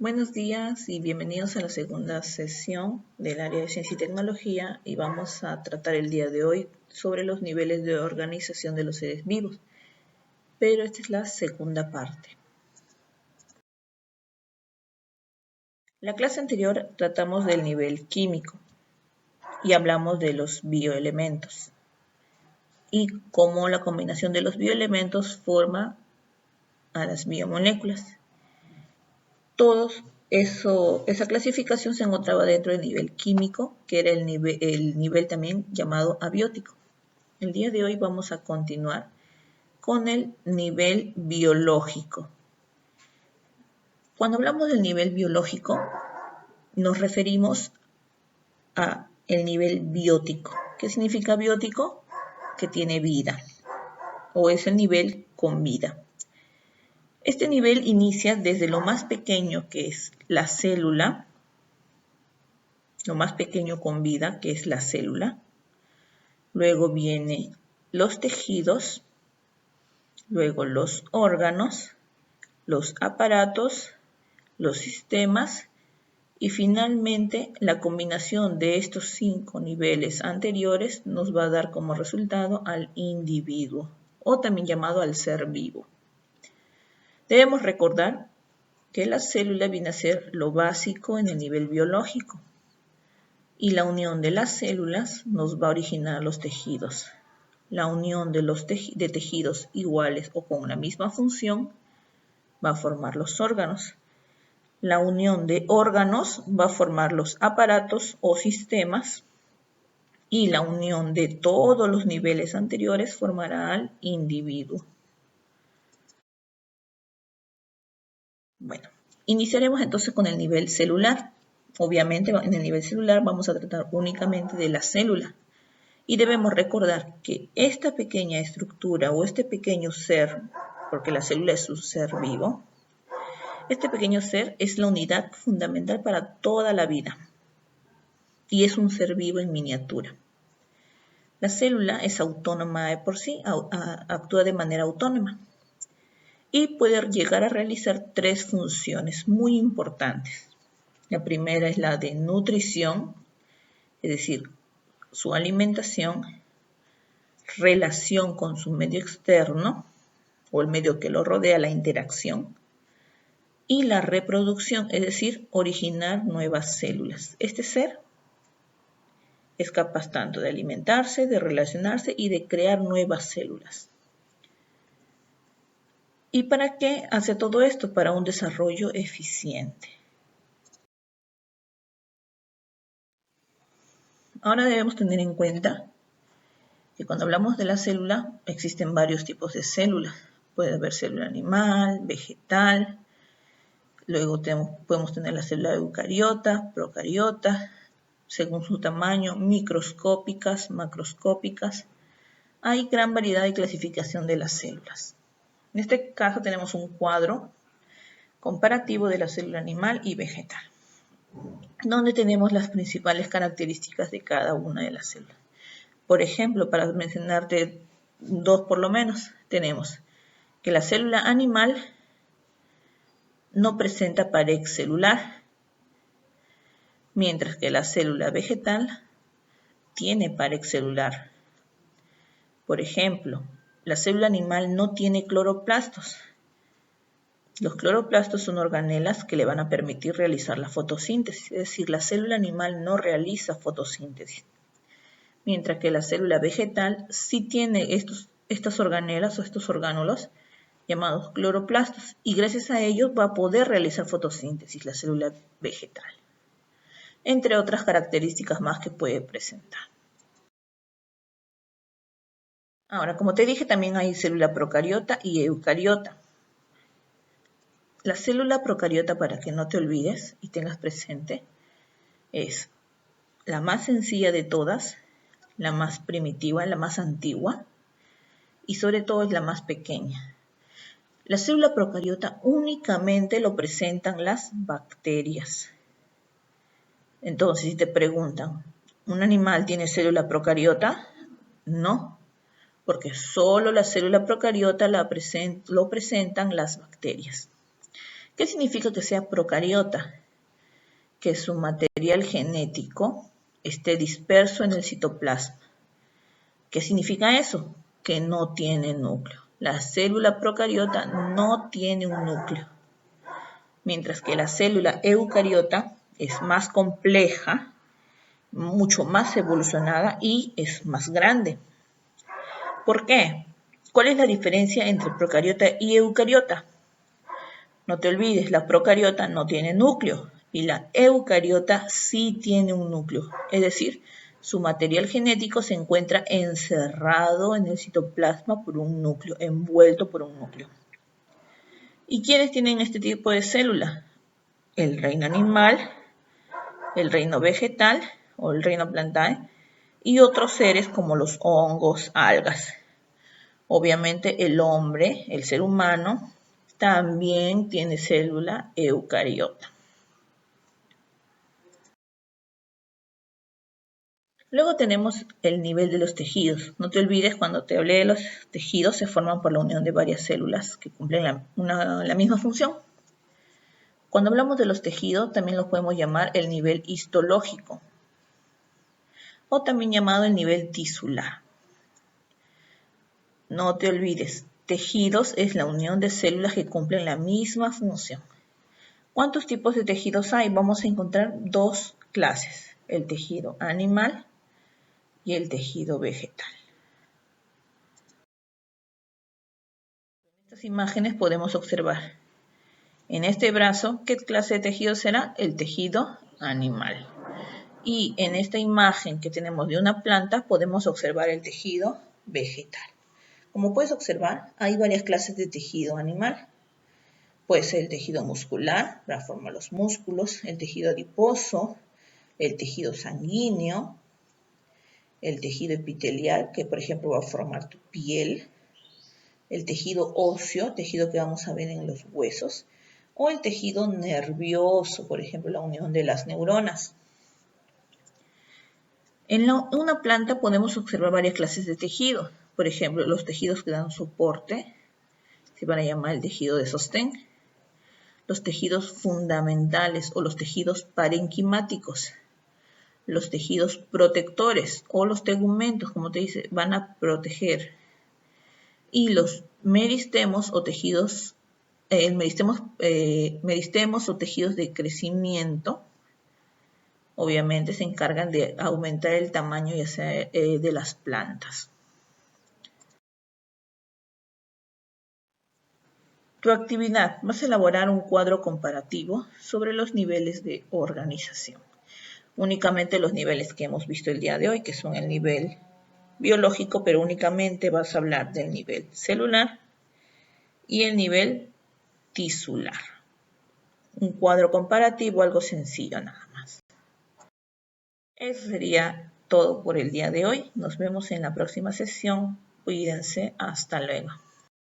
Buenos días y bienvenidos a la segunda sesión del área de Ciencia y Tecnología y vamos a tratar el día de hoy sobre los niveles de organización de los seres vivos, pero esta es la segunda parte. La clase anterior tratamos del nivel químico y hablamos de los bioelementos y cómo la combinación de los bioelementos forma a las biomoléculas. Esa clasificación se encontraba dentro del nivel químico, que era el nivel también llamado abiótico. El día de hoy vamos a continuar con el nivel biológico. Cuando hablamos del nivel biológico, nos referimos a el nivel biótico. ¿Qué significa biótico? Que tiene vida, o es el nivel con vida. Este nivel inicia desde lo más pequeño, que es la célula, lo más pequeño con vida, que es la célula. Luego vienen los tejidos, luego los órganos, los aparatos, los sistemas y finalmente la combinación de estos 5 niveles anteriores nos va a dar como resultado al individuo o también llamado al ser vivo. Debemos recordar que la célula viene a ser lo básico en el nivel biológico y la unión de las células nos va a originar los tejidos. La unión de tejidos iguales o con la misma función va a formar los órganos. La unión de órganos va a formar los aparatos o sistemas y la unión de todos los niveles anteriores formará al individuo. Bueno, iniciaremos entonces con el nivel celular. Obviamente en el nivel celular vamos a tratar únicamente de la célula y debemos recordar que esta pequeña estructura o este pequeño ser, porque la célula es un ser vivo, este pequeño ser es la unidad fundamental para toda la vida y es un ser vivo en miniatura. La célula es autónoma de por sí, actúa de manera autónoma y puede llegar a realizar 3 funciones muy importantes. La primera es la de nutrición, es decir, su alimentación, relación con su medio externo o el medio que lo rodea, la interacción, y la reproducción, es decir, originar nuevas células. Este ser es capaz tanto de alimentarse, de relacionarse y de crear nuevas células. ¿Y para qué hace todo esto? Para un desarrollo eficiente. Ahora debemos tener en cuenta que cuando hablamos de la célula existen varios tipos de células. Puede haber célula animal, vegetal, luego podemos tener la célula eucariota, procariota, según su tamaño, microscópicas, macroscópicas. Hay gran variedad de clasificación de las células. En este caso tenemos un cuadro comparativo de la célula animal y vegetal, donde tenemos las principales características de cada una de las células. Por ejemplo, para mencionarte 2 por lo menos, tenemos que la célula animal no presenta pared celular, mientras que la célula vegetal tiene pared celular. Por ejemplo, la célula animal no tiene cloroplastos. Los cloroplastos son organelas que le van a permitir realizar la fotosíntesis, es decir, la célula animal no realiza fotosíntesis, mientras que la célula vegetal sí tiene estas organelas o estos orgánulos llamados cloroplastos y gracias a ellos va a poder realizar fotosíntesis la célula vegetal, entre otras características más que puede presentar. Ahora, como te dije, también hay célula procariota y eucariota. La célula procariota, para que no te olvides y tengas presente, es la más sencilla de todas, la más primitiva, la más antigua y sobre todo es la más pequeña. La célula procariota únicamente lo presentan las bacterias. Entonces, si te preguntan, ¿un animal tiene célula procariota? No, porque solo la célula procariota lo presentan las bacterias. ¿Qué significa que sea procariota? Que su material genético esté disperso en el citoplasma. ¿Qué significa eso? Que no tiene núcleo. La célula procariota no tiene un núcleo, mientras que la célula eucariota es más compleja, mucho más evolucionada y es más grande. ¿Por qué? ¿Cuál es la diferencia entre procariota y eucariota? No te olvides, la procariota no tiene núcleo y la eucariota sí tiene un núcleo, es decir, su material genético se encuentra encerrado en el citoplasma por un núcleo, envuelto por un núcleo. ¿Y quiénes tienen este tipo de célula? El reino animal, el reino vegetal o el reino plantae y otros seres como los hongos, algas. Obviamente el hombre, el ser humano, también tiene célula eucariota. Luego tenemos el nivel de los tejidos. No te olvides, cuando te hablé de los tejidos, se forman por la unión de varias células que cumplen la misma función. Cuando hablamos de los tejidos, también los podemos llamar el nivel histológico o también llamado el nivel tisular. No te olvides, tejidos es la unión de células que cumplen la misma función. ¿Cuántos tipos de tejidos hay? Vamos a encontrar dos clases, el tejido animal y el tejido vegetal. En estas imágenes podemos observar en este brazo qué clase de tejido será el tejido animal. Y en esta imagen que tenemos de una planta podemos observar el tejido vegetal. Como puedes observar, hay varias clases de tejido animal. Puede ser el tejido muscular, para formar los músculos, el tejido adiposo, el tejido sanguíneo, el tejido epitelial, que por ejemplo va a formar tu piel, el tejido óseo, tejido que vamos a ver en los huesos, o el tejido nervioso, por ejemplo, la unión de las neuronas. En una planta podemos observar varias clases de tejido. Por ejemplo, los tejidos que dan soporte se van a llamar el tejido de sostén. Los tejidos fundamentales o los tejidos parenquimáticos. Los tejidos protectores o los tegumentos, como te dice, van a proteger. Y los meristemos o tejidos, meristemos o tejidos de crecimiento, obviamente se encargan de aumentar el tamaño ya sea de las plantas. Tu actividad, vas a elaborar un cuadro comparativo sobre los niveles de organización. Únicamente los niveles que hemos visto el día de hoy, que son el nivel biológico, pero únicamente vas a hablar del nivel celular y el nivel tisular. Un cuadro comparativo, algo sencillo nada más. Eso sería todo por el día de hoy. Nos vemos en la próxima sesión. Cuídense. Hasta luego.